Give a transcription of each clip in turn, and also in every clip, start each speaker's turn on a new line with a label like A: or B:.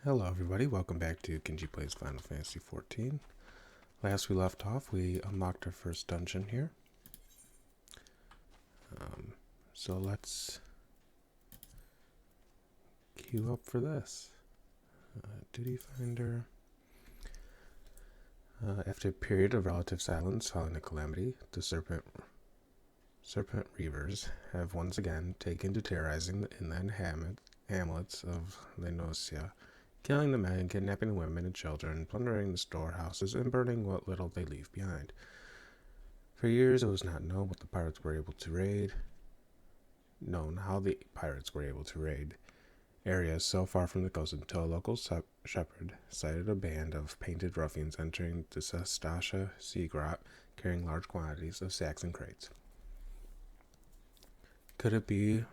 A: Hello everybody, welcome back to Kinji Plays Final Fantasy XIV. Last we left off, we unlocked our first dungeon here. So let's queue up for this. Duty Finder. After a period of relative silence following the calamity, the Serpent Reavers have once again taken to terrorizing the inland hamlets of Lenosia, killing the men, kidnapping the women and children, plundering the storehouses, and burning what little they leave behind. For years, it was not known how the pirates were able to raid areas so far from the coast until a local shepherd sighted a band of painted ruffians entering the Sestasha sea grot, carrying large quantities of sacks and crates. Could it be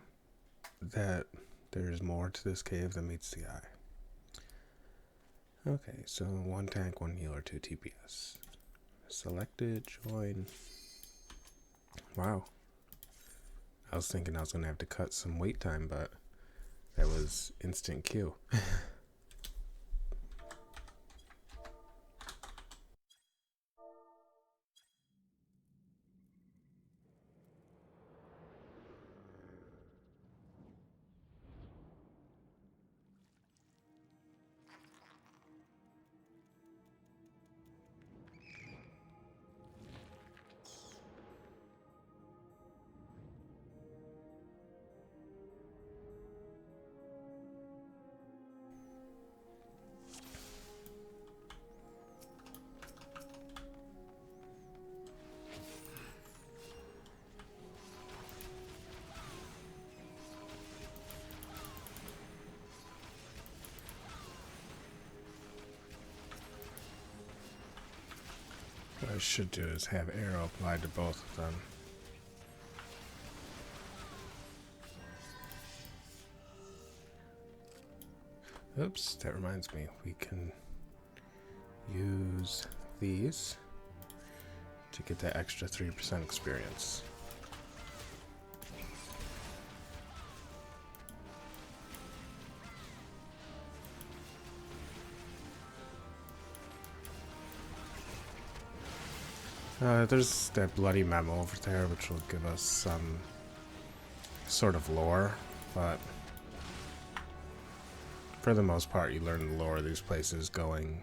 A: that there's more to this cave than meets the eye? Okay, so 1 tank, 1 healer, 2 TPS. Selected, join. Wow. I was thinking I was going to have to cut some wait time, but that was instant queue. What I should do is have arrow applied to both of them. Oops, that reminds me, we can use these to get that extra 3% experience. There's that bloody memo over there, which will give us some sort of lore, but for the most part, you learn the lore of these places going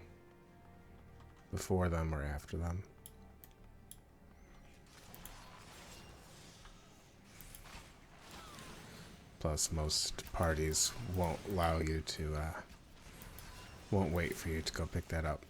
A: before them or after them. Plus, most parties won't allow you to, won't wait for you to go pick that up.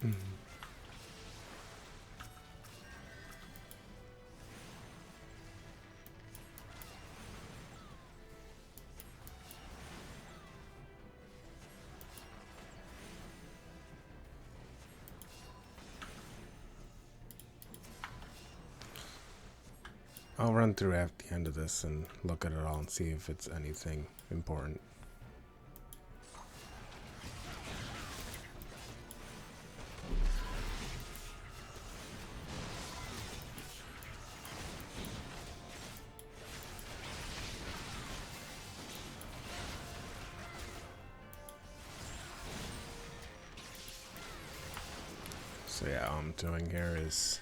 A: I'll run through at the end of this and look at it all and see if it's anything important. So yeah, all I'm doing here is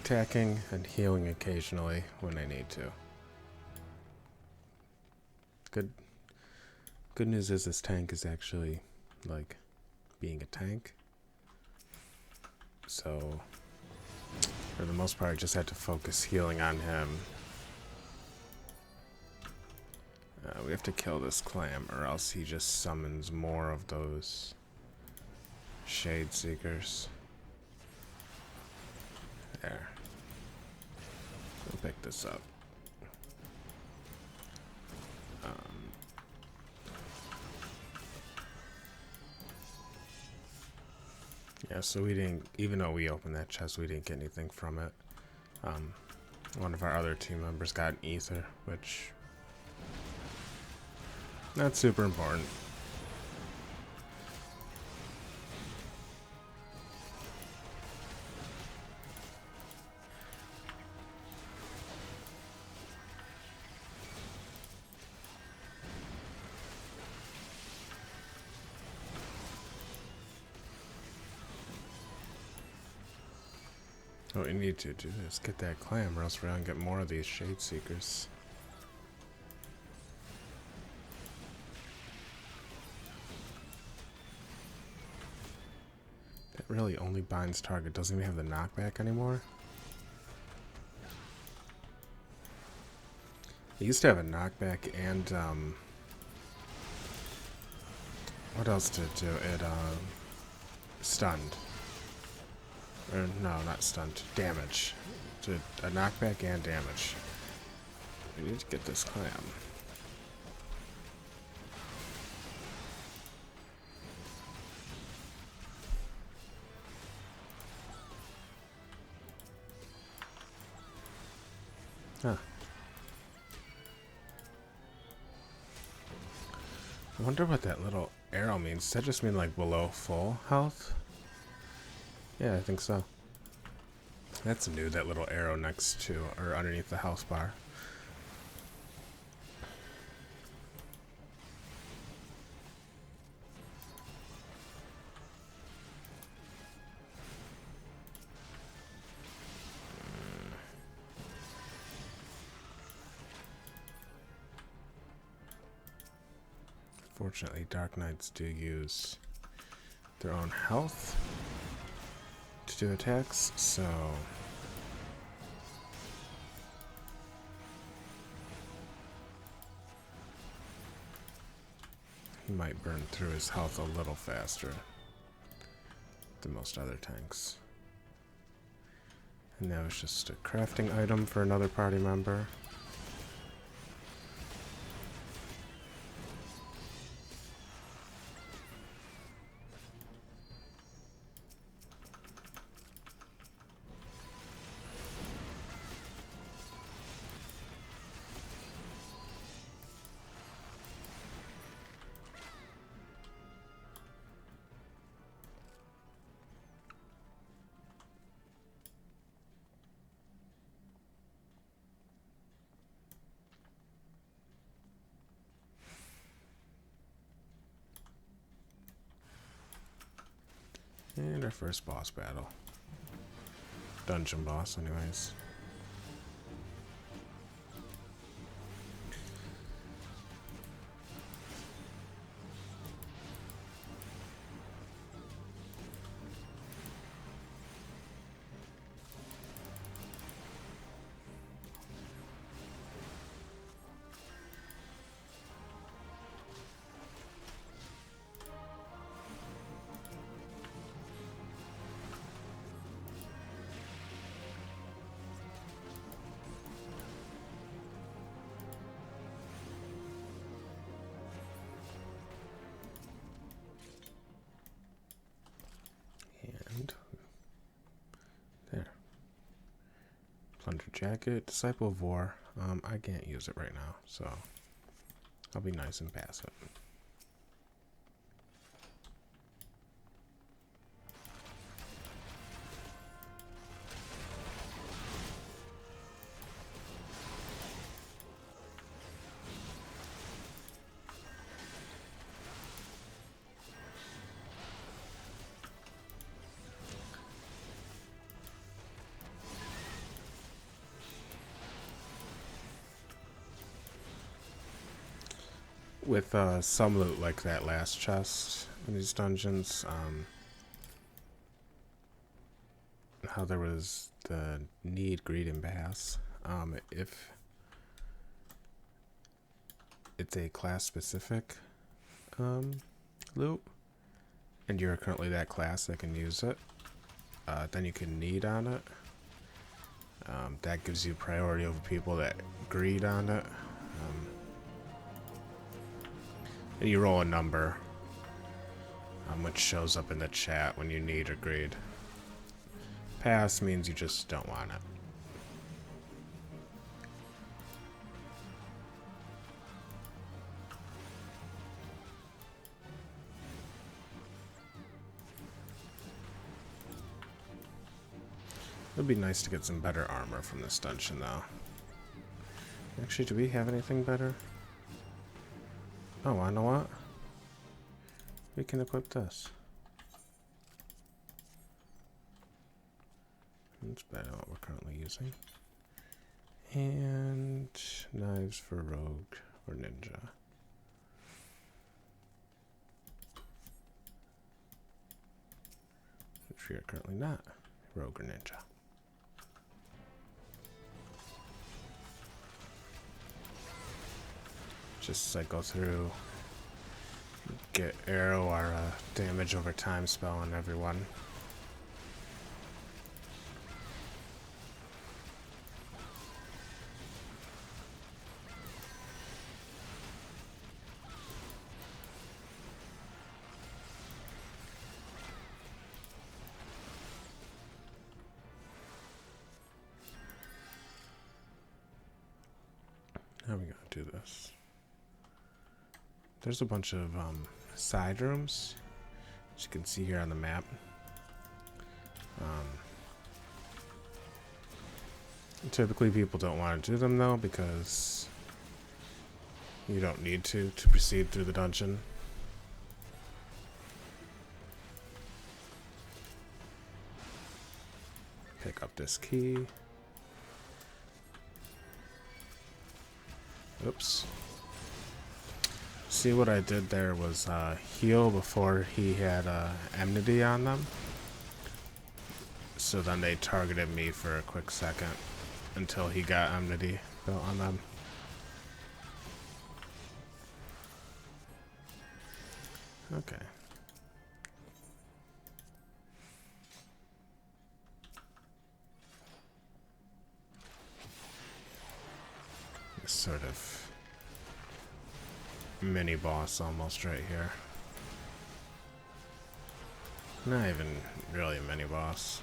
A: attacking and healing occasionally when I need to. Good news is this tank is actually like being a tank. So for the most part I just had to focus healing on him. We have to kill this clam or else he just summons more of those Shade Seekers. There. We'll pick this up. Yeah, so we didn't, even though we opened that chest, we didn't get anything from it. One of our other team members got an ether, which, not super important. What we need to do is get that clam, or else we're gonna get more of these Shade Seekers. That really only binds target. Doesn't even have the knockback anymore. It used to have a knockback and, what else did it do? It, stunned. Or, no, not stunned. Damage. Did a knockback and damage. We need to get this clam. Huh. I wonder what that little arrow means. Does that just mean like below full health? Yeah, I think so. That's new, that little arrow next to, or underneath the health bar. Fortunately, Dark Knights do use their own health to do attacks, so he might burn through his health a little faster than most other tanks. And that was just a crafting item for another party member. And our first boss battle. Dungeon boss, anyways. And there. Plunder Jacket, Disciple of War. I can't use it right now, so I'll be nice and pass it. With some loot like that last chest in these dungeons, how there was the need, greed, and bass. If it's a class specific loot, and you're currently that class that can use it, then you can need on it. That gives you priority over people that greed on it. And you roll a number, which shows up in the chat when you need or greed. Pass means you just don't want it. It would be nice to get some better armor from this dungeon, though. Actually, do we have anything better? Oh, I know what? We can equip this. It's better than what we're currently using. And knives for rogue or ninja. Which we are currently not. Rogue or ninja. Just cycle through. Get arrow our damage over time spell on everyone. How are we gonna do this? There's a bunch of side rooms, as you can see here on the map. Typically people don't want to do them though, because you don't need to proceed through the dungeon. Pick up this key. Oops. See, what I did there was heal before he had enmity on them. So then they targeted me for a quick second until he got enmity built on them. Okay. This sort of mini boss almost right here. Not even really a mini boss.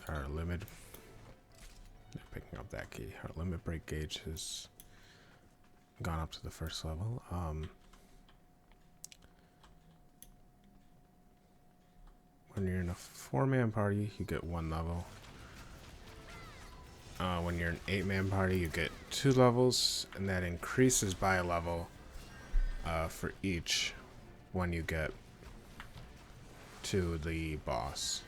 A: Our limit, picking up that key. Our limit break gauge has gone up to the first level. When you're in a 4-man party, you get 1 level. When you're an 8-man party, you get 2 levels, and that increases by a level for each when you get to the boss.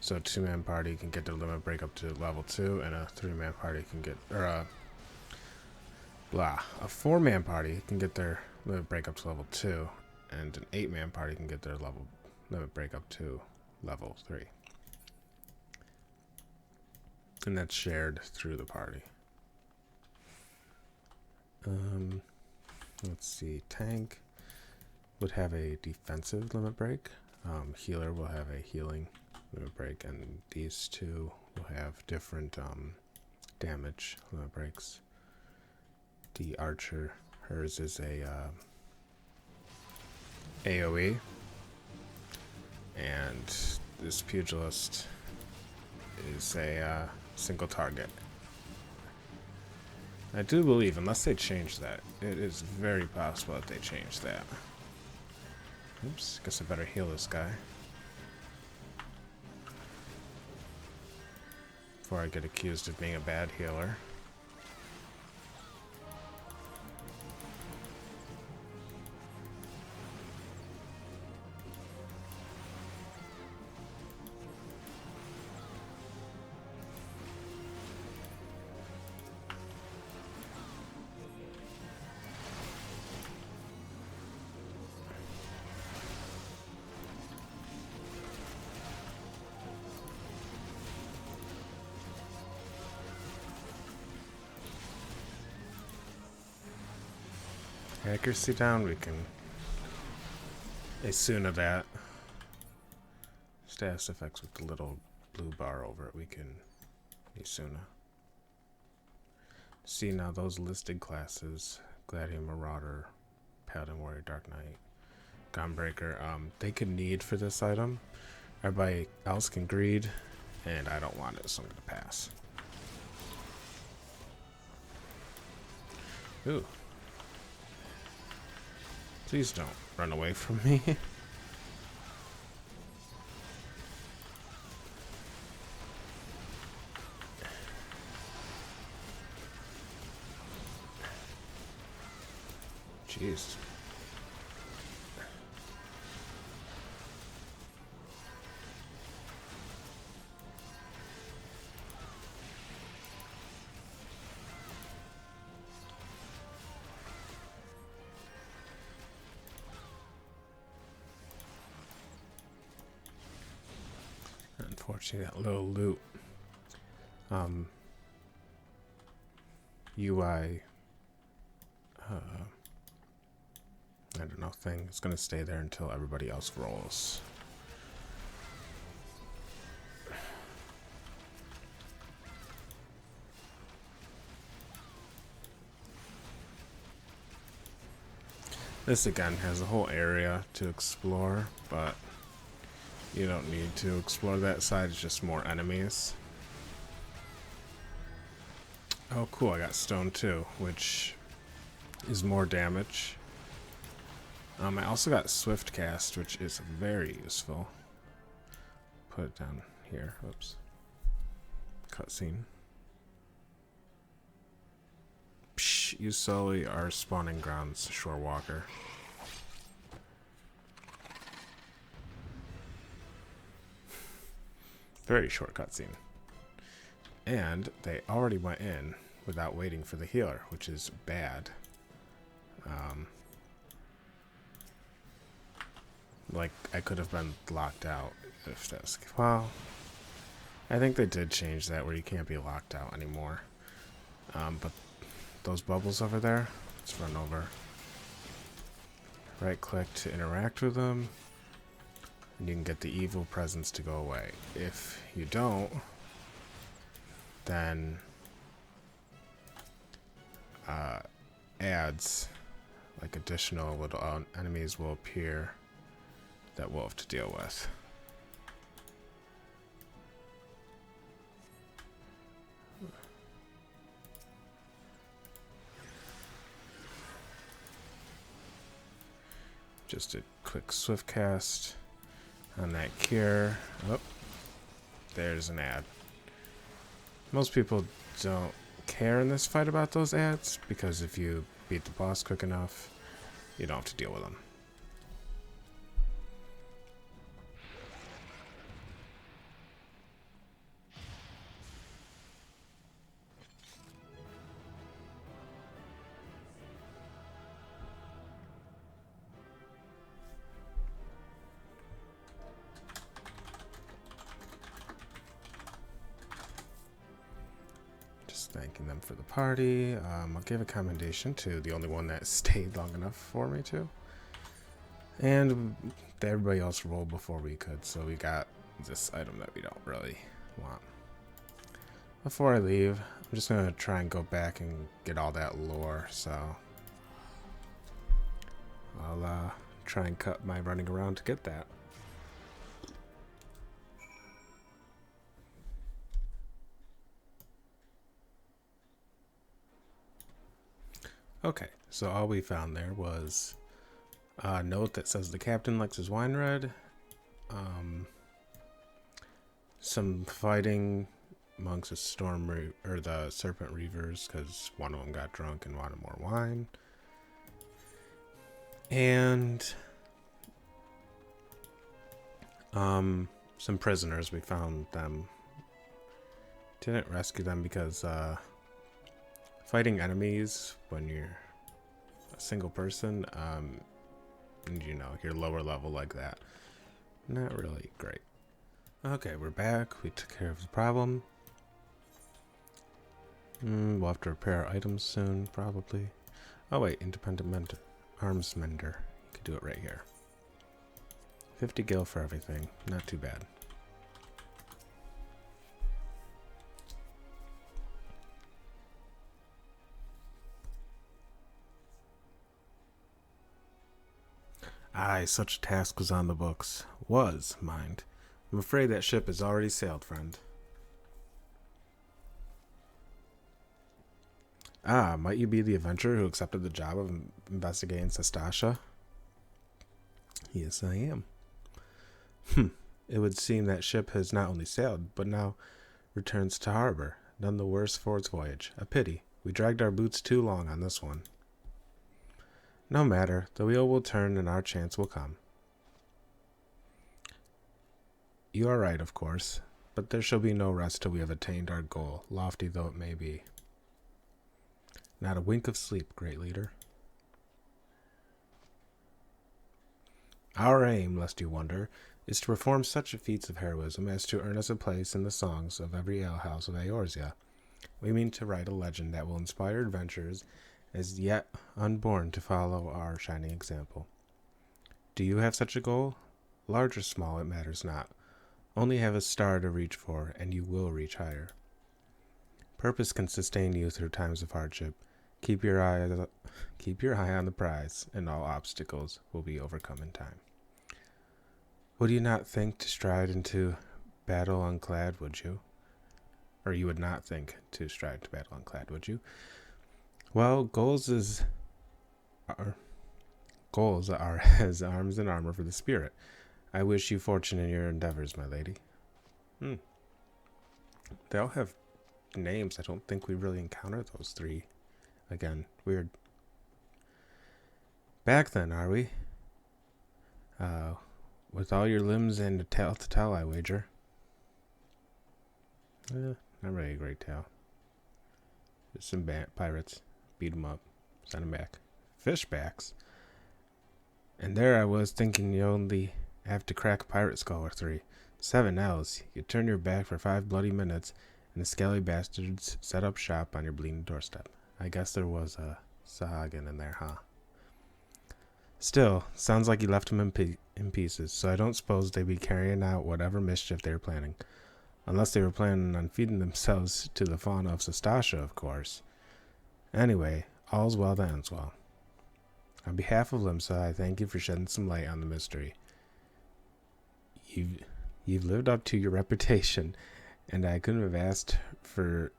A: So a 2-man party can get their limit break up to level 2, and a 3-man party can get, a 4-man party can get their limit break up to level 2, and an 8-man party can get their limit break up to level 3. And that's shared through the party. Let's see, tank would have a defensive limit break. Healer will have a healing limit break, and these two will have different damage limit breaks. The archer, hers is a AoE, and this pugilist is a single target. I do believe, unless they change that, it is very possible that they change that. Oops, guess I better heal this guy before I get accused of being a bad healer. Accuracy down, we can Asuna that. Status effects with the little blue bar over it, we can Asuna. See now those listed classes, Gladiator, Marauder, Paladin, Warrior, Dark Knight, Gunbreaker, they could need for this item. Everybody else can greed, and I don't want it, so I'm gonna pass. Ooh. Please don't run away from me. Jeez. Unfortunately, that little loot UI I don't know thing is gonna stay there until everybody else rolls. This again has a whole area to explore, but you don't need to explore that side, it's just more enemies. Oh cool, I got stone too, which is more damage. I also got swift cast, which is very useful. Put it down here. Oops. Cutscene. Psh, you slowly are spawning grounds, Shore Walker. Very short cutscene. And they already went in without waiting for the healer, which is bad. Like, I could have been locked out if that's... Well, I think they did change that where you can't be locked out anymore. But those bubbles over there, let's run over. Right click to interact with them. And you can get the evil presence to go away. If you don't, then adds, like additional little enemies will appear that we'll have to deal with. Just a quick swift cast on that cure. Oh, there's an ad. Most people don't care in this fight about those ads because if you beat the boss quick enough, you don't have to deal with them. Thanking them for the party. I'll give a commendation to the only one that stayed long enough for me to. And everybody else rolled before we could, so we got this item that we don't really want. Before I leave, I'm just going to try and go back and get all that lore, so I'll try and cut my running around to get that. Okay, so all we found there was a note that says the captain likes his wine red. Some fighting amongst the the serpent reavers because one of them got drunk and wanted more wine. And some prisoners, we found them. Didn't rescue them because fighting enemies when you're a single person, and you know, you're lower level like that, not really great. Okay, we're back. We took care of the problem. We'll have to repair our items soon, probably. Oh wait, independent arms mender. You could do it right here. 50 gil for everything. Not too bad. Aye, such a task was on the books. Was, mind. I'm afraid that ship has already sailed, friend. Ah, might you be the adventurer who accepted the job of investigating Sastasha? Yes, I am. It would seem that ship has not only sailed, but now returns to harbor. None the worse for its voyage. A pity. We dragged our boots too long on this one. No matter, the wheel will turn and our chance will come. You are right, of course, but there shall be no rest till we have attained our goal, lofty though it may be. Not a wink of sleep, great leader. Our aim, lest you wonder, is to perform such feats of heroism as to earn us a place in the songs of every alehouse of Eorzea. We mean to write a legend that will inspire adventurers as yet unborn to follow our shining example. Do you have such a goal? Large or small, it matters not. Only have a star to reach for, and you will reach higher. Purpose can sustain you through times of hardship. Keep your eye on the prize, and all obstacles will be overcome in time. Would you not think to stride into battle unclad, would you? Or you would not think to stride to battle unclad, would you? Well, goals are as arms and armor for the spirit. I wish you fortune in your endeavors, my lady. They all have names. I don't think we really encountered those three. Again, weird. Back then, are we? With all your limbs and a tail to tell, I wager. Not really a great tale. Just some pirates. Beat them up. Send them back. Fishbacks? And there I was thinking you only have to crack a pirate skull or 3. 7 L's. You turn your back for 5 bloody minutes, and the scaly bastards set up shop on your bleeding doorstep. I guess there was a Sahagin in there, huh? Still, sounds like you left them in pieces, so I don't suppose they'd be carrying out whatever mischief they were planning. Unless they were planning on feeding themselves to the fauna of Sastasha, of course. Anyway, all's well that ends well. On behalf of Limsa, I thank you for shedding some light on the mystery. You've lived up to your reputation, and I couldn't have asked for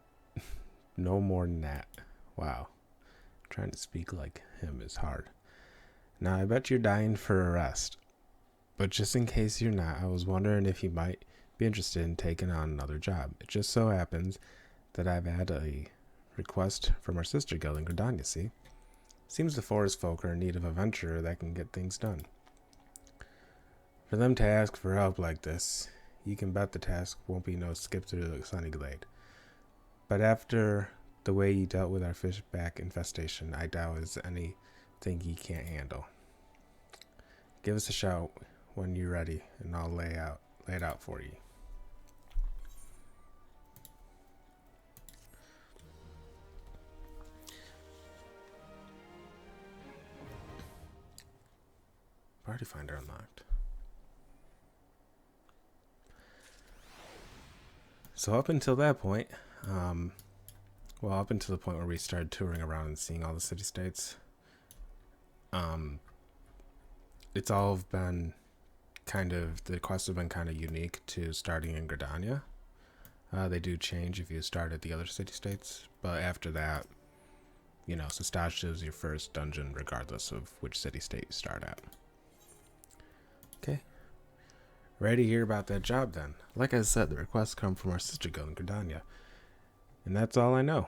A: no more than that. Wow. Trying to speak like him is hard. Now, I bet you're dying for a rest. But just in case you're not, I was wondering if you might be interested in taking on another job. It just so happens that I've had a request from our sister guild in Gridania, see? Seems the forest folk are in need of a venturer that can get things done. For them to ask for help like this, you can bet the task won't be no skip through the sunny glade. But after the way you dealt with our fishback infestation, I doubt it's anything you can't handle. Give us a shout when you're ready, and I'll lay it out for you. Party finder unlocked. So up until that point, up until the point where we started touring around and seeing all the city-states, it's all been the quests have been kind of unique to starting in Gridania. They do change if you start at the other city-states, but after that, Sastasha is your first dungeon regardless of which city-state you start at. Okay. Ready to hear about that job then. Like I said, the requests come from our sister guild in Gridania. And that's all I know.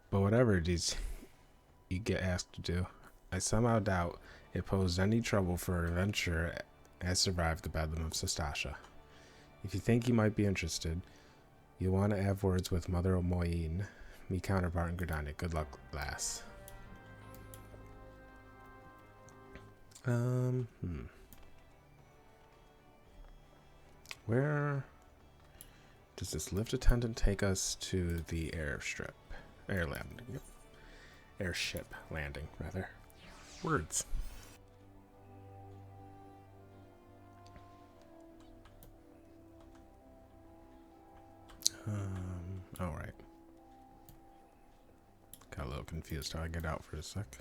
A: But whatever it is you get asked to do, I somehow doubt it posed any trouble for an adventurer as survived the bedlam of Sastasha. If you think you might be interested, you'll want to have words with Mother Moyeen, me counterpart in Gridania. Good luck, lass. Where does this lift attendant take us to the airstrip? Airship landing, rather. Words. Alright. Got a little confused how I get out for a sec.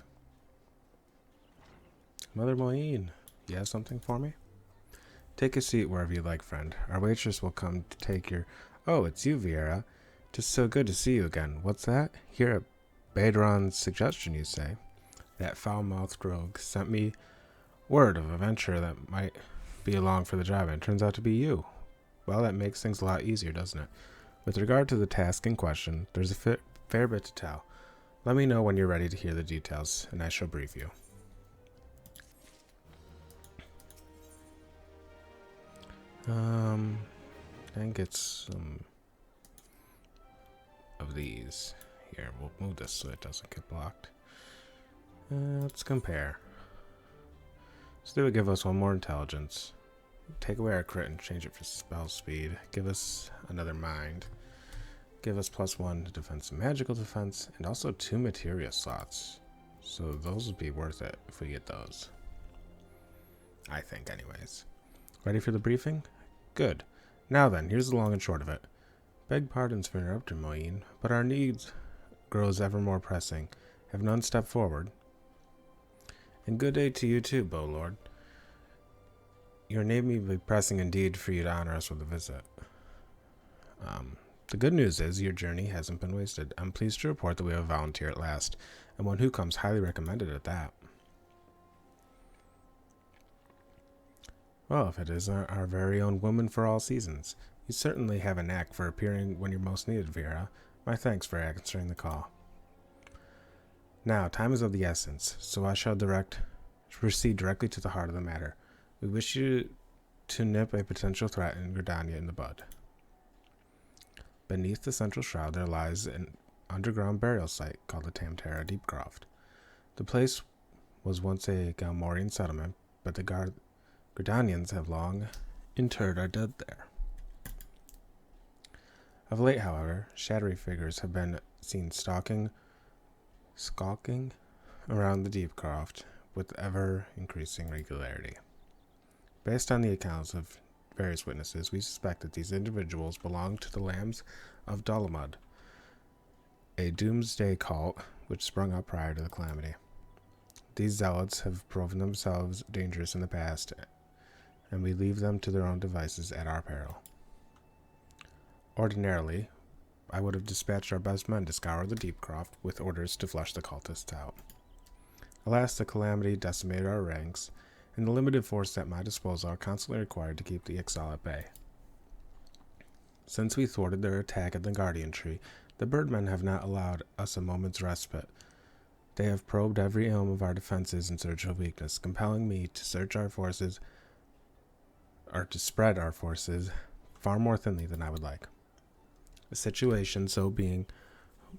A: Mother Moyeen, you have something for me? Take a seat wherever you like, friend. Our waitress will come to take your... Oh, it's you, Vieira. Just so good to see you again. What's that? Here at Badron's suggestion, you say? That foul-mouthed rogue sent me word of a venturer that might be along for the job, and it turns out to be you. Well, that makes things a lot easier, doesn't it? With regard to the task in question, there's a fair bit to tell. Let me know when you're ready to hear the details, and I shall brief you. I think it's some of these. Here, we'll move this so it doesn't get blocked. Let's compare. So they would give us one more intelligence. Take away our crit and change it for spell speed. Give us another mind. Give us +1 to defense and magical defense, and also 2 materia slots. So those would be worth it if we get those. I think, anyways. Ready for the briefing? Good. Now then, here's the long and short of it. Beg pardons for interrupting, Moeen, but our needs grows ever more pressing. Have none stepped forward? And good day to you too, Bow Lord. Your need may be pressing indeed for you to honor us with a visit. The good news is your journey hasn't been wasted. I'm pleased to report that we have a volunteer at last, and one who comes highly recommended at that. Well, if it is our very own woman for all seasons, you certainly have a knack for appearing when you're most needed, Vera. My thanks for answering the call. Now, time is of the essence, so I shall proceed directly to the heart of the matter. We wish you to nip a potential threat in Gridania in the bud. Beneath the central shroud there lies an underground burial site called the Tam-tara Deepcroft. The place was once a Galmorian settlement, but the Gridanians have long interred our dead there. Of late, however, shadowy figures have been seen skulking around the Deepcroft with ever-increasing regularity. Based on the accounts of various witnesses, we suspect that these individuals belong to the Lambs of Dolomud, a doomsday cult which sprung up prior to the calamity. These zealots have proven themselves dangerous in the past, and we leave them to their own devices at our peril. Ordinarily, I would have dispatched our best men to scour the Deepcroft with orders to flush the cultists out. Alas, the calamity decimated our ranks, and the limited force at my disposal are constantly required to keep the Ixal at bay. Since we thwarted their attack at the Guardian Tree, the Birdmen have not allowed us a moment's respite. They have probed every elm of our defenses in search of weakness, compelling me to spread our forces far more thinly than I would like. The situation so being,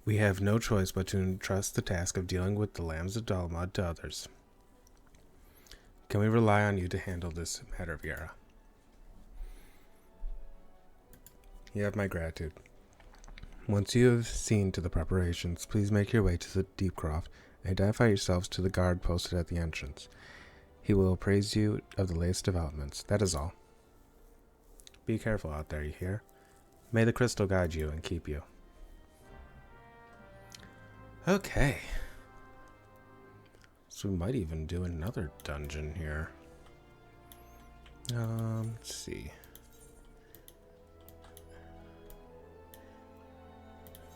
A: we have no choice but to entrust the task of dealing with the Lambs of Dolomud to others. Can we rely on you to handle this matter, Viera? You have my gratitude. Once you have seen to the preparations, please make your way to the Deepcroft and identify yourselves to the guard posted at the entrance. He will appraise you of the latest developments. That is all. Be careful out there, you hear? May the crystal guide you and keep you. Okay. So we might even do another dungeon here. Let's see.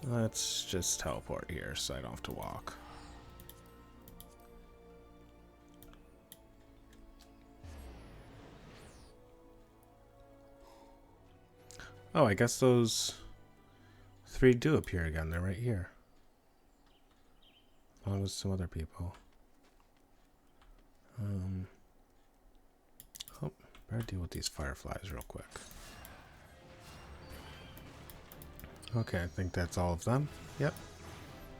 A: Let's just teleport here so I don't have to walk. Oh, I guess those 3 do appear again. They're right here. Along with some other people. Better deal with these fireflies real quick. Okay, I think that's all of them. Yep.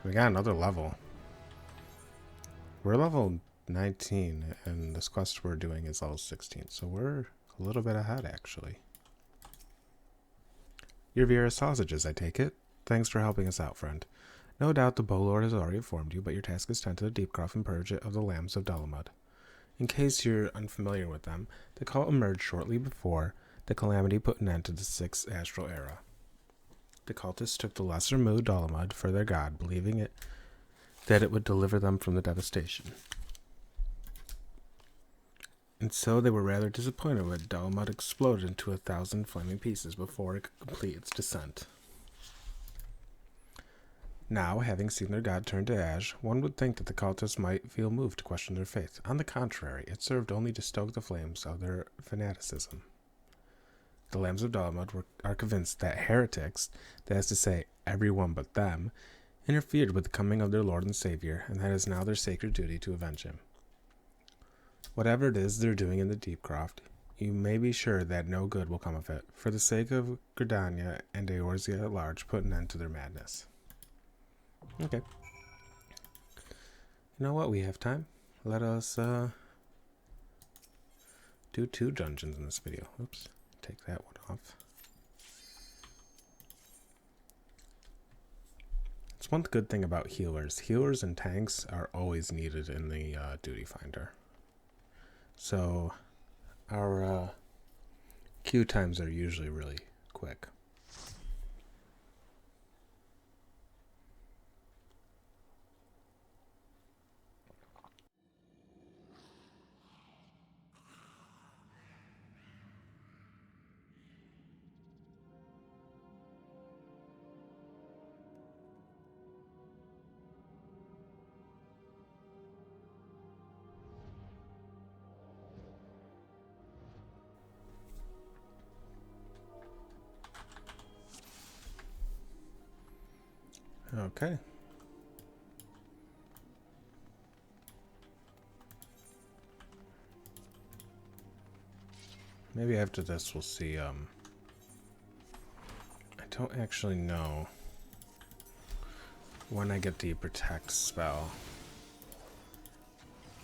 A: We got another level. We're level 19, and this quest we're doing is level 16, so we're a little bit ahead, actually. You're Vera's sausages, I take it. Thanks for helping us out, friend. No doubt the Bowlord has already informed you, but your task is tend to the Deepcroft and purge it of the Lambs of Dolomud. In case you're unfamiliar with them, the cult emerged shortly before the calamity put an end to the 6th astral era. The cultists took the lesser Mu Dolomud for their god, believing that it would deliver them from the devastation. And so they were rather disappointed when Dolomud exploded into 1,000 flaming pieces before it could complete its descent. Now, having seen their god turn to ash, one would think that the cultists might feel moved to question their faith. On the contrary, it served only to stoke the flames of their fanaticism. The Lambs of Dolomud are convinced that heretics, that is to say, everyone but them, interfered with the coming of their Lord and Savior, and that it is now their sacred duty to avenge him. Whatever it is they're doing in the Deepcroft, You may be sure that no good will come of it. For the sake of Gridania and Eorzea at large, put an end to their madness. Okay. You know what? We have time. Let us do 2 dungeons in this video. Oops. Take that one off. It's one good thing about healers. Healers and tanks are always needed in the duty finder. So our queue times are usually really quick. Okay. Maybe after this we'll see, I don't actually know when I get the Protect spell.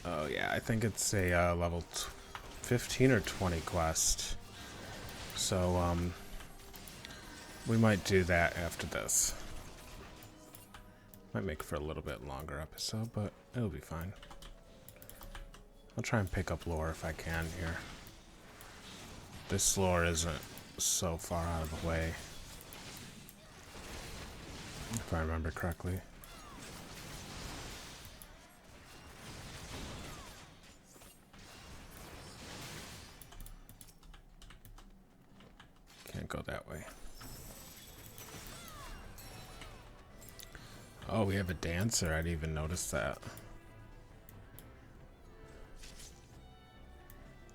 A: Oh yeah, I think it's a level 15 or 20 quest. So, we might do that after this. Might make for a little bit longer episode, but it'll be fine. I'll try and pick up lore if I can here. This lore isn't so far out of the way, if I remember correctly. Can't go that way. Oh, we have a dancer. I didn't even notice that.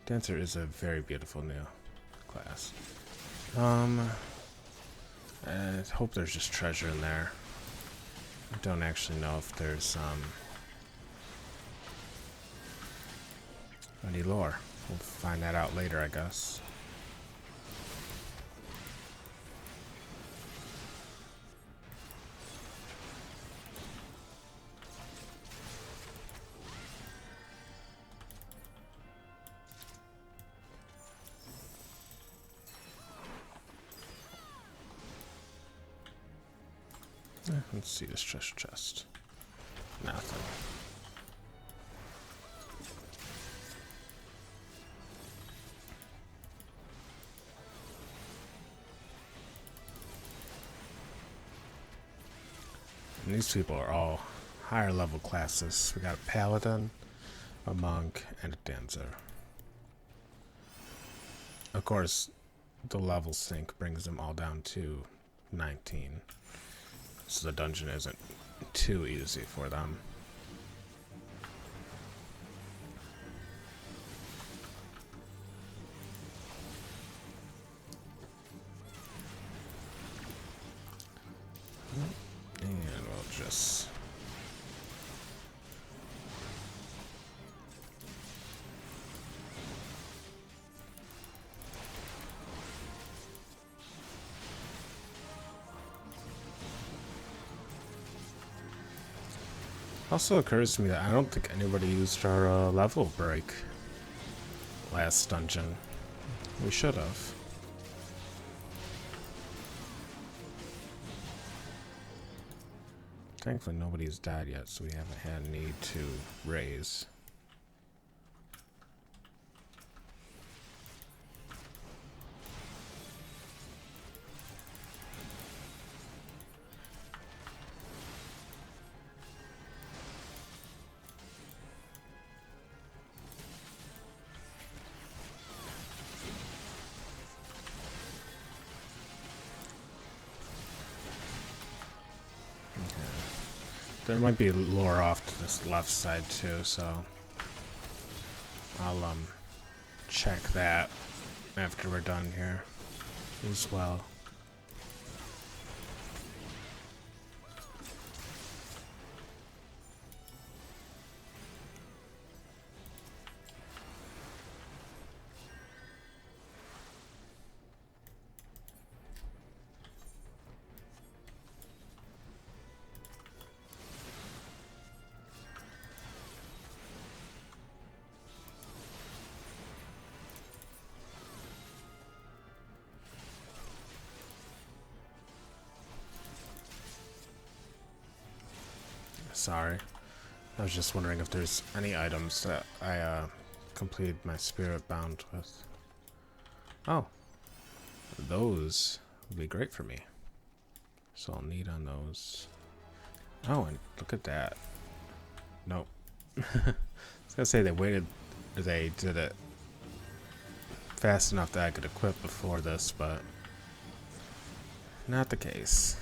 A: Dancer is a very beautiful new class. I hope there's just treasure in there. I don't actually know if there's any lore. We'll find that out later, I guess. Let's see this treasure chest. Nothing. And these people are all higher level classes. We got a paladin, a monk, and a dancer. Of course, the level sync brings them all down to 19. So the dungeon isn't too easy for them. And we'll just... Also occurs to me that I don't think anybody used our level break last dungeon. We should have. Thankfully nobody's died yet, so we haven't had a need to raise. There might be lore off to this left side too, so I'll check that after we're done here as well. Sorry. I was just wondering if there's any items that I completed my spirit bound with. Oh. Those would be great for me. So I'll need on those. Oh, and look at that. Nope. I was gonna say they did it fast enough that I could equip before this, but not the case.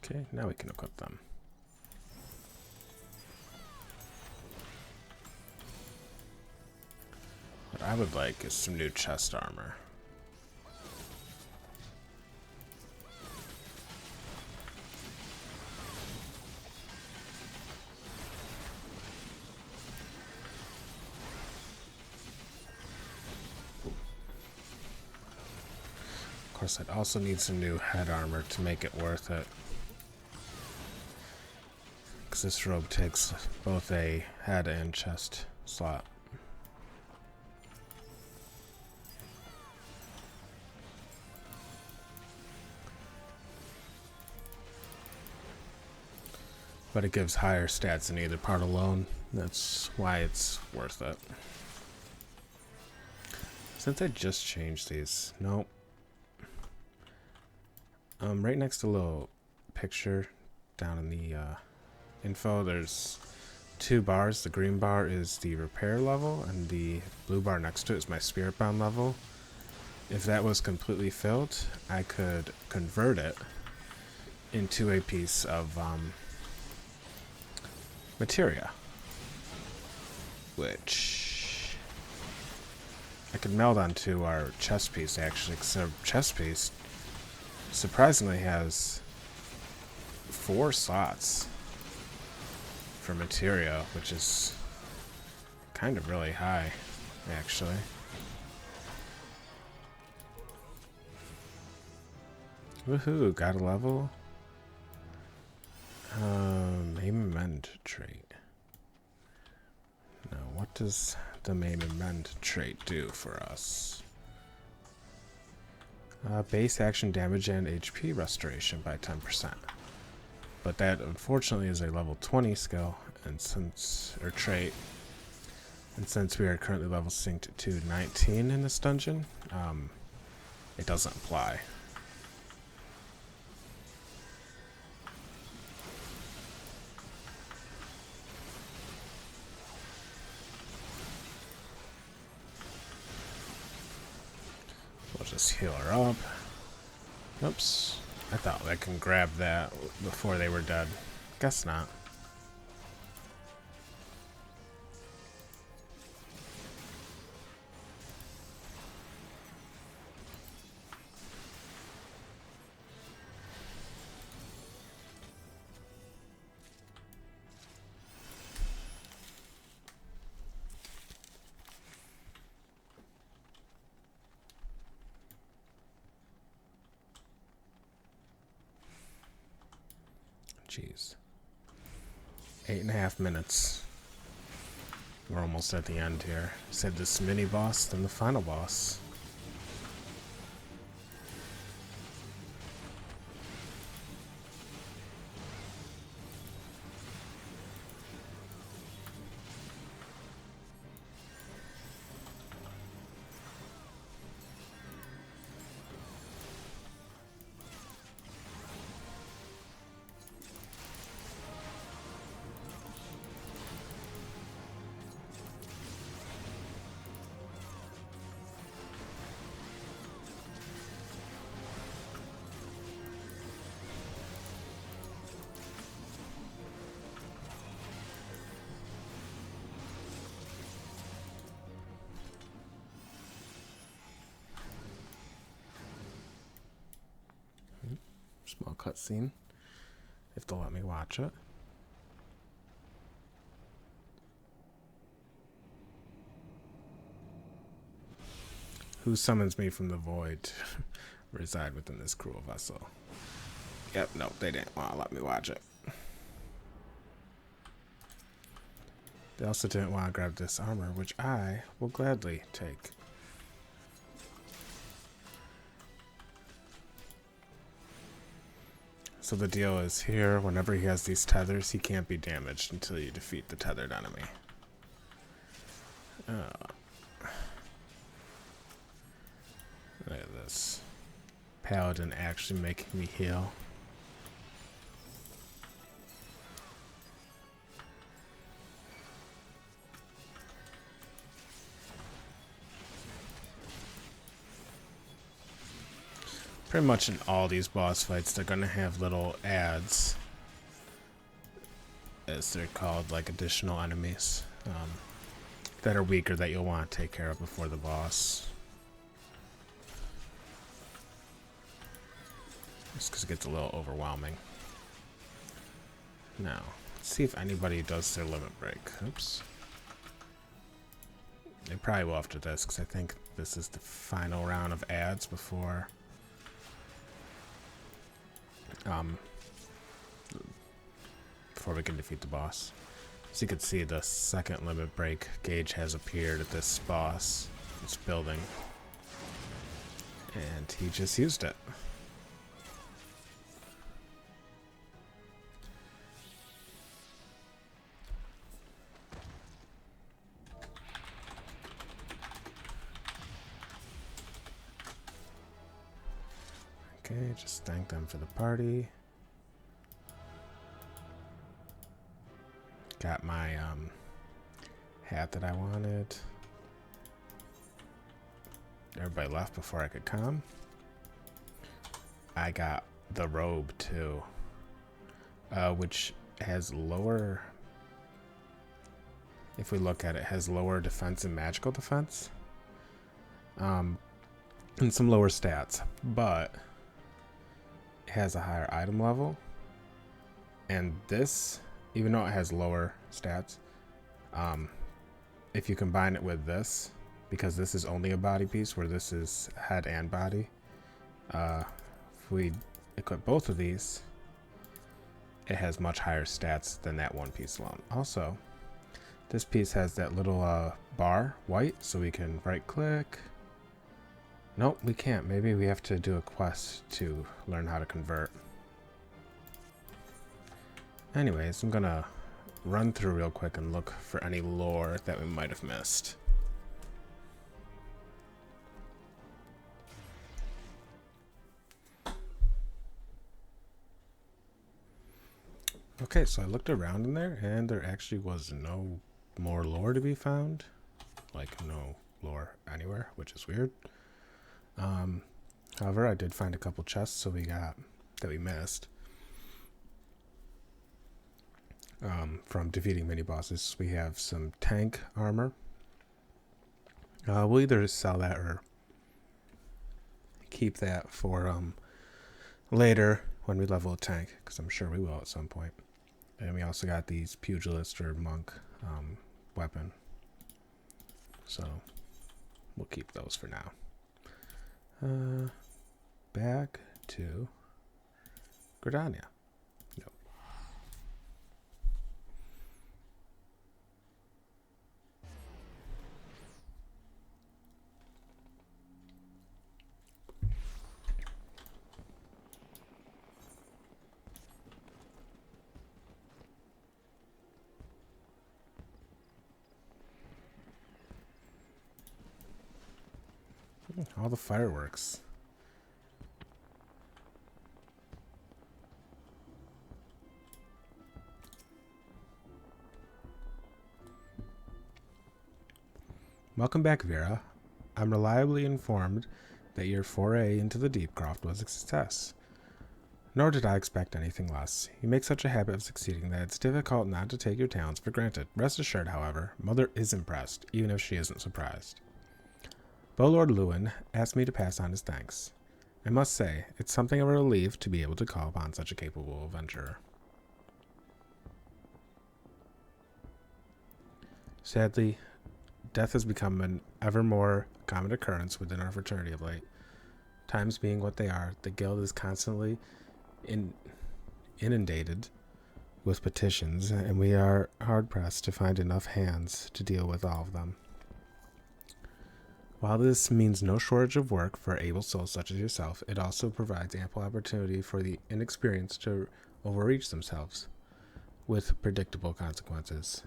A: Okay, now we can equip them. What I would like is some new chest armor. Of course, I'd also need some new head armor to make it worth it. Because this robe takes both a head and chest slot. But it gives higher stats in either part alone. That's why it's worth it. Since I just changed these, nope. Right next to the little picture down in the info, there's 2 bars. The green bar is the repair level, and the blue bar next to it is my spirit bound level. If that was completely filled, I could convert it into a piece of materia, which I could meld onto our chest piece actually, because our chest piece surprisingly has 4 slots for materia, which is kind of really high actually. Woohoo, got a level. Maim and mend trait. Now, what does the maim and mend trait do for us? Base action damage and HP restoration by 10%. But that unfortunately is a level 20 skill and since we are currently level synced to 19 in this dungeon, it doesn't apply. We'll just heal her up. Oops. I thought I can grab that before they were dead. Guess not. Jeez. 8.5 minutes. We're almost at the end here. Said this mini boss, then the final boss. Small cutscene, if they'll let me watch it. Who summons me from the void to reside within this cruel vessel? Yep, no, they didn't want to let me watch it. They also didn't want to grab this armor, which I will gladly take. So the deal is here, whenever he has these tethers, he can't be damaged until you defeat the tethered enemy. Look at this. Paladin actually making me heal. Pretty much in all these boss fights, they're going to have little ads, as they're called, like additional enemies that are weaker that you'll want to take care of before the boss. Just because it gets a little overwhelming. Now, let's see if anybody does their limit break. Oops. They probably will after this, because I think this is the final round of ads before we can defeat the boss. As you can see, the second limit break gauge has appeared at this boss, this building, and he just used it. Okay, just thank them for the party. Got my hat that I wanted. Everybody left before I could come. I got the robe too, which has lower, if we look at it, has lower defense and magical defense, and some lower stats, but it has a higher item level. And this, even though it has lower stats, if you combine it with this, because this is only a body piece where this is head and body, if we equip both of these, it has much higher stats than that one piece alone. Also, this piece has that little bar, white, so we can right click. Nope, we can't. Maybe we have to do a quest to learn how to convert. Anyways, I'm gonna run through real quick and look for any lore that we might have missed. Okay, so I looked around in there and there actually was no more lore to be found. Like, no lore anywhere, which is weird. However, I did find a couple chests that we missed. From defeating mini bosses. We have some tank armor. We'll either sell that or keep that for later when we level a tank, because I'm sure we will at some point. And we also got these pugilist or monk weapon, so we'll keep those for now. Back to Gridania. Nope. All the fireworks. Welcome back, Vera. I'm reliably informed that your foray into the Deepcroft was a success. Nor did I expect anything less. You make such a habit of succeeding that it's difficult not to take your talents for granted. Rest assured, however, Mother is impressed, even if she isn't surprised. Lord Lewin asked me to pass on his thanks. I must say, it's something of a relief to be able to call upon such a capable adventurer. Sadly, death has become an ever more common occurrence within our fraternity of late. Times being what they are, the guild is constantly inundated with petitions, and we are hard-pressed to find enough hands to deal with all of them. While this means no shortage of work for able souls such as yourself, it also provides ample opportunity for the inexperienced to overreach themselves, with predictable consequences.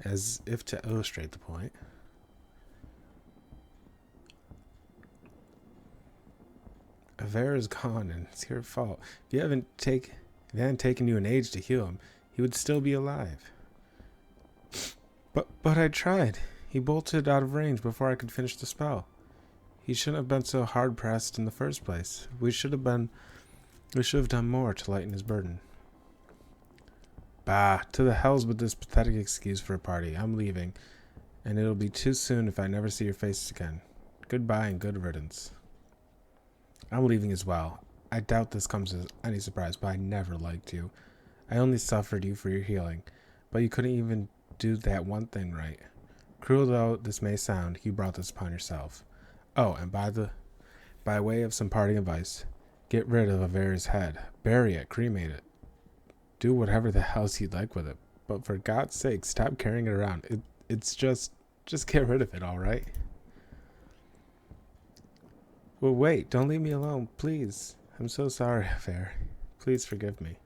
A: As if to illustrate the point, Avera is gone, and it's your fault. If it hadn't taken you an age to heal him, he would still be alive. But I tried. He bolted out of range before I could finish the spell. He shouldn't have been so hard pressed in the first place. We should have done more to lighten his burden. Bah, to the hells with this pathetic excuse for a party. I'm leaving, and it'll be too soon if I never see your faces again. Goodbye and good riddance. I'm leaving as well. I doubt this comes as any surprise, but I never liked you. I only suffered you for your healing, but you couldn't even do that one thing right. Cruel though this may sound, you brought this upon yourself. Oh, and by way of some parting advice, get rid of Avera's head. Bury it, cremate it. Do whatever the hell you'd like with it. But for God's sake, stop carrying it around. It's just get rid of it, alright? Well, wait, don't leave me alone, please. I'm so sorry, Avera. Please forgive me.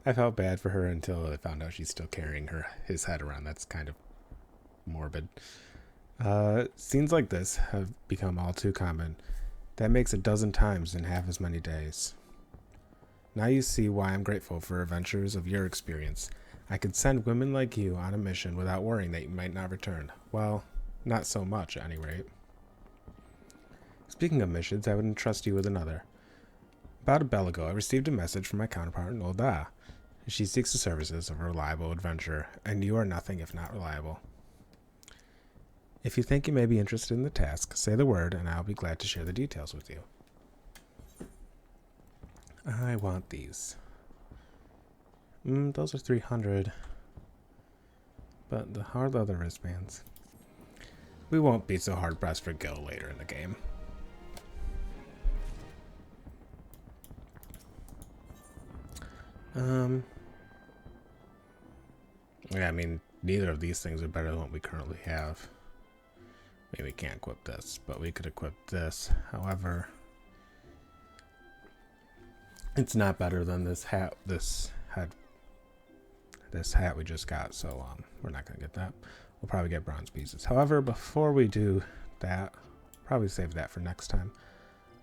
A: I felt bad for her until I found out she's still carrying his head around. That's kind of morbid. Scenes like this have become all too common. That makes 12 times in half as many days. Now you see why I'm grateful for adventures of your experience. I could send women like you on a mission without worrying that you might not return. Well, not so much, at any rate. Speaking of missions, I would entrust you with another. About a bell ago, I received a message from my counterpart in Olda. She seeks the services of a reliable adventurer, and you are nothing if not reliable. If you think you may be interested in the task, say the word, and I'll be glad to share the details with you. I want these. Those are 300. But the hard leather wristbands. We won't be so hard-pressed for Gil later in the game. Yeah, I mean, neither of these things are better than what we currently have. Maybe we can't equip this, but we could equip this. However, it's not better than this hat we just got, so we're not gonna get that. We'll probably get bronze pieces. However, before we do that, probably save that for next time.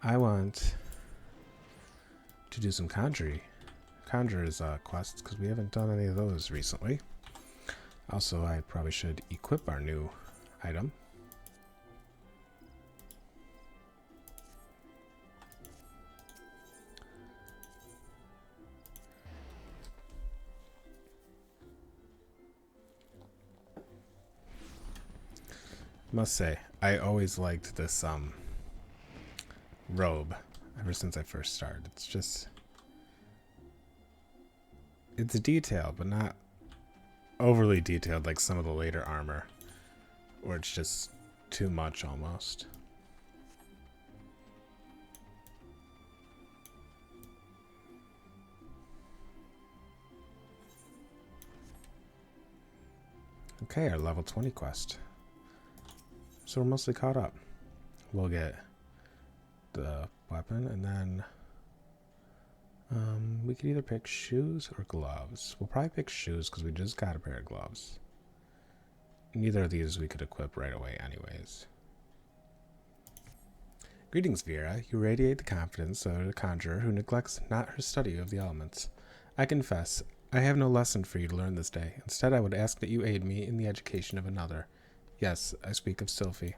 A: I want to do some conjurer's quests, because we haven't done any of those recently. Also, I probably should equip our new item. Must say, I always liked this robe ever since I first started. It's detailed, but not overly detailed like some of the later armor, or it's just too much almost. Okay, our level 20 quest. So we're mostly caught up. We'll get the weapon, and then we could either pick shoes or gloves. We'll probably pick shoes because we just got a pair of gloves. Neither of these we could equip right away anyways. Greetings, Vera. You radiate the confidence of a conjurer who neglects not her study of the elements. I confess, I have no lesson for you to learn this day. Instead, I would ask that you aid me in the education of another. Yes, I speak of Sylphie.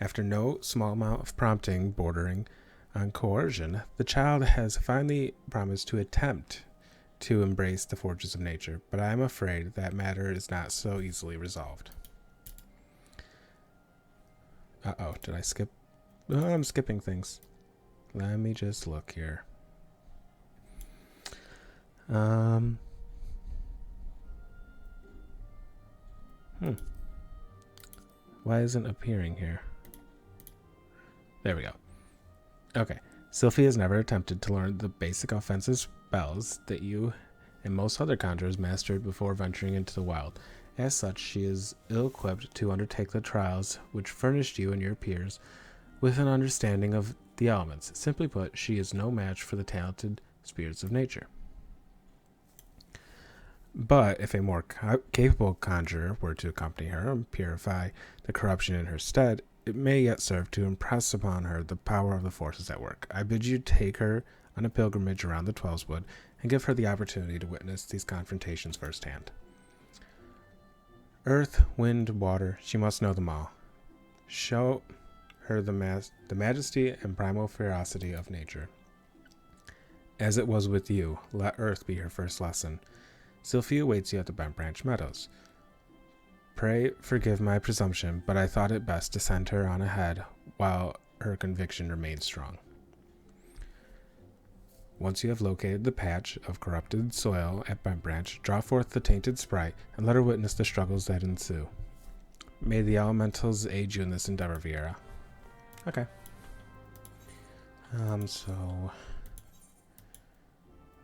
A: After no small amount of prompting bordering on coercion, the child has finally promised to attempt to embrace the forces of nature, but I am afraid that matter is not so easily resolved. Uh-oh, did I skip? Oh, I'm skipping things. Let me just look here. Why isn't it appearing here? There we go. Okay. Sylphie has never attempted to learn the basic offensive spells that you and most other conjurers mastered before venturing into the wild. As such, she is ill-equipped to undertake the trials which furnished you and your peers with an understanding of the elements. Simply put, she is no match for the talented spirits of nature. But if a more capable conjurer were to accompany her and purify the corruption in her stead, it may yet serve to impress upon her the power of the forces at work. I bid you take her on a pilgrimage around the Twelveswood and give her the opportunity to witness these confrontations firsthand. Earth, wind, water, she must know them all. Show her the majesty and primal ferocity of nature. As it was with you, let earth be her first lesson. Sylphie awaits you at the Bent Branch Meadows. Pray forgive my presumption, but I thought it best to send her on ahead while her conviction remains strong. Once you have located the patch of corrupted soil at Bent Branch, draw forth the tainted sprite and let her witness the struggles that ensue. May the elementals aid you in this endeavor, Viera. Okay. So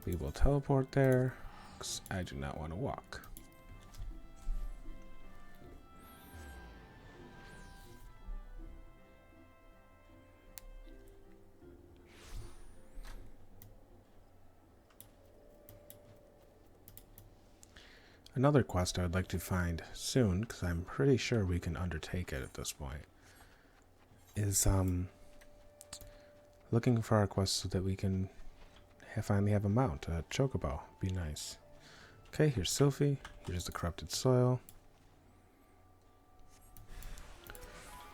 A: we will teleport there, because I do not want to walk. Another quest I would like to find soon, because I'm pretty sure we can undertake it at this point, is looking for our quest so that we can finally have a mount, a chocobo. Be nice. Okay, here's Sylphie. Here's the corrupted soil.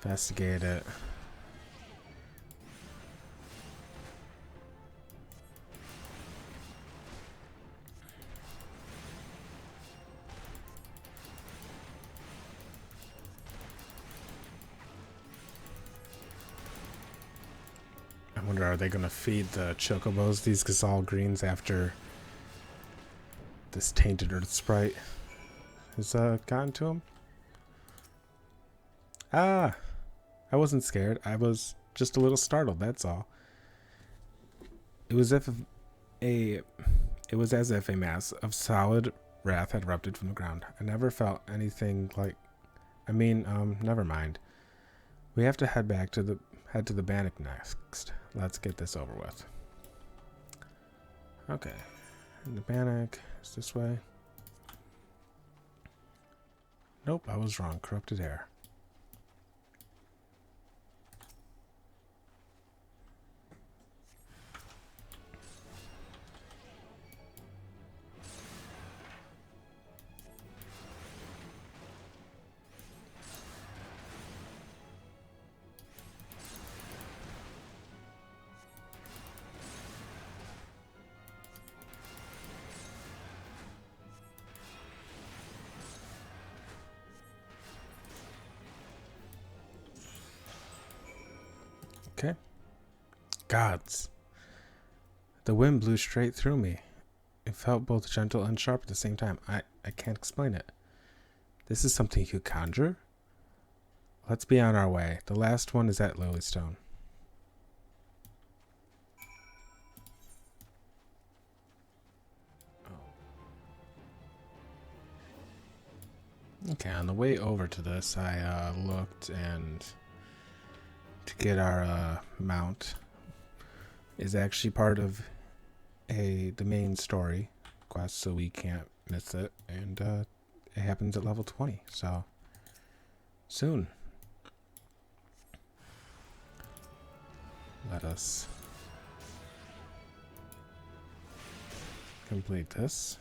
A: Investigate it. I wonder, are they going to feed the chocobos these Gazal greens after this tainted earth sprite has gotten to them? Ah! I wasn't scared. I was just a little startled, that's all. It was as if a mass of solid wrath had erupted from the ground. I never felt anything like... never mind. We have to head to the Bannock next. Let's get this over with. Okay. And the Bannock is this way. Nope, I was wrong. Corrupted air. Okay. Gods. The wind blew straight through me. It felt both gentle and sharp at the same time. I can't explain it. This is something you could conjure? Let's be on our way. The last one is at Lilystone. Okay, on the way over to this, I looked, and to get our mount is actually part of the main story quest, so we can't miss it, and it happens at level 20, so soon. Let us complete this.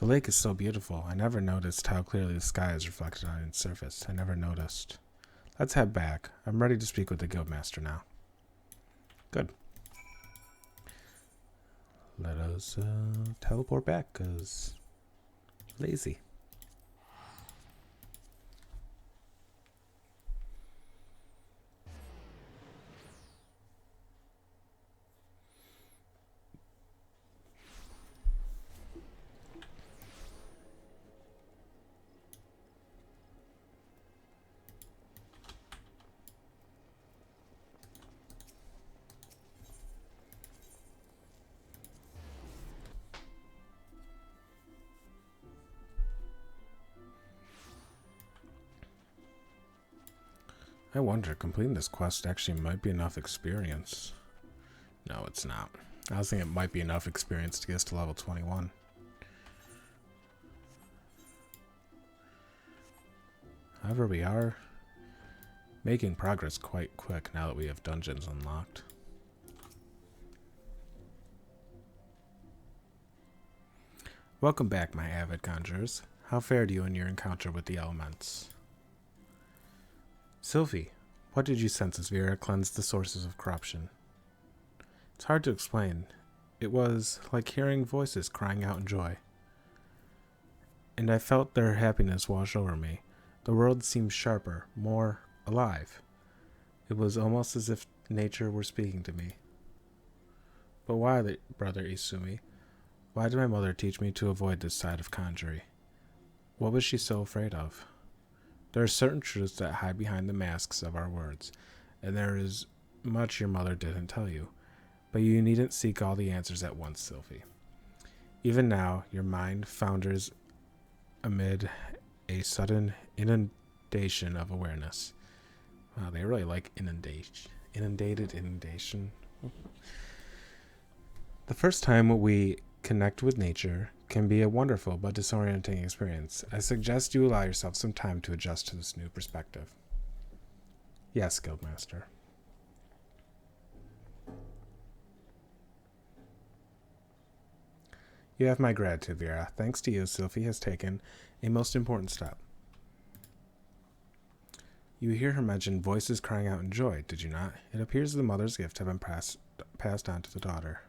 A: The lake is so beautiful. I never noticed how clearly the sky is reflected on its surface. I never noticed. Let's head back. I'm ready to speak with the guildmaster now. Good. Let us teleport back, because lazy. I wonder, completing this quest actually might be enough experience. No, it's not. I was thinking it might be enough experience to get us to level 21. However, we are making progress quite quick now that we have dungeons unlocked. Welcome back, my avid conjurers. How fared you in your encounter with the elements? Sylvie, what did you sense as Vera cleansed the sources of corruption? It's hard to explain. It was like hearing voices crying out in joy. And I felt their happiness wash over me. The world seemed sharper, more alive. It was almost as if nature were speaking to me. But why, Brother Isumi? Why did my mother teach me to avoid this side of conjury? What was she so afraid of? There are certain truths that hide behind the masks of our words, and there is much your mother didn't tell you. But you needn't seek all the answers at once, Sylvie. Even now, your mind founders amid a sudden inundation of awareness. Wow, they really like inundation. The first time we connect with nature can be a wonderful but disorienting experience. I suggest you allow yourself some time to adjust to this new perspective. Yes, Guildmaster. You have my gratitude, Vera. Thanks to you, Sylvie has taken a most important step. You hear her mention voices crying out in joy, did you not? It appears the mother's gift have been passed on to the daughter.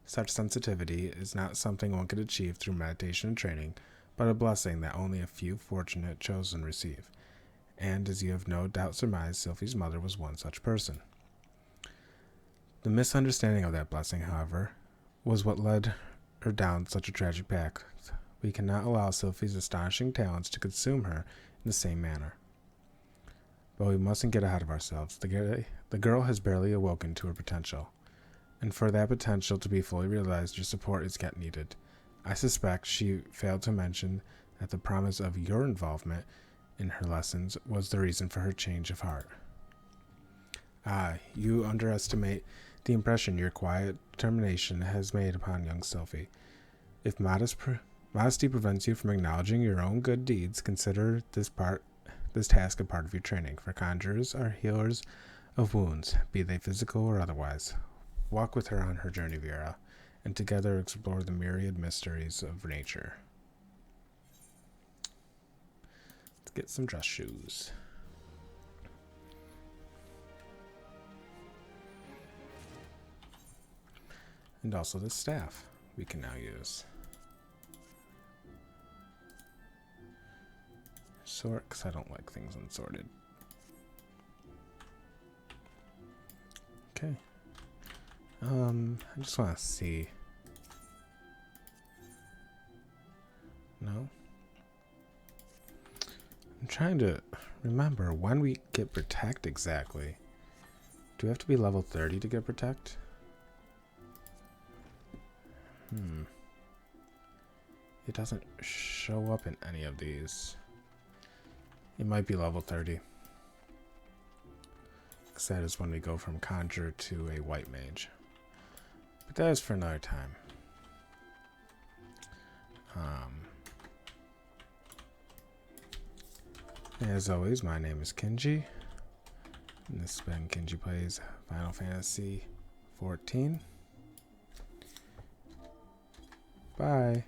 A: Such sensitivity is not something one could achieve through meditation and training, but a blessing that only a few fortunate chosen receive. And as you have no doubt surmised, Sylvie's mother was one such person. The misunderstanding of that blessing, however, was what led her down such a tragic path. We cannot allow Sylvie's astonishing talents to consume her in the same manner. But we mustn't get ahead of ourselves. The girl has barely awoken to her potential. And for that potential to be fully realized, your support is yet needed. I suspect she failed to mention that the promise of your involvement in her lessons was the reason for her change of heart. You underestimate the impression your quiet determination has made upon young Sylvie. If modesty prevents you from acknowledging your own good deeds, consider this task a part of your training, for conjurers are healers of wounds, be they physical or otherwise. Walk with her on her journey, Vera, and together explore the myriad mysteries of nature. Let's get some dress shoes. And also this staff we can now use. Sort, because I don't like things unsorted. Okay. I just want to see. No? I'm trying to remember when we get Protect exactly. Do we have to be level 30 to get Protect? It doesn't show up in any of these. It might be level 30. Because that is when we go from Conjure to a White Mage. But that is for another time. As always, my name is Kinji. And this has been Kinji Plays Final Fantasy XIV. Bye.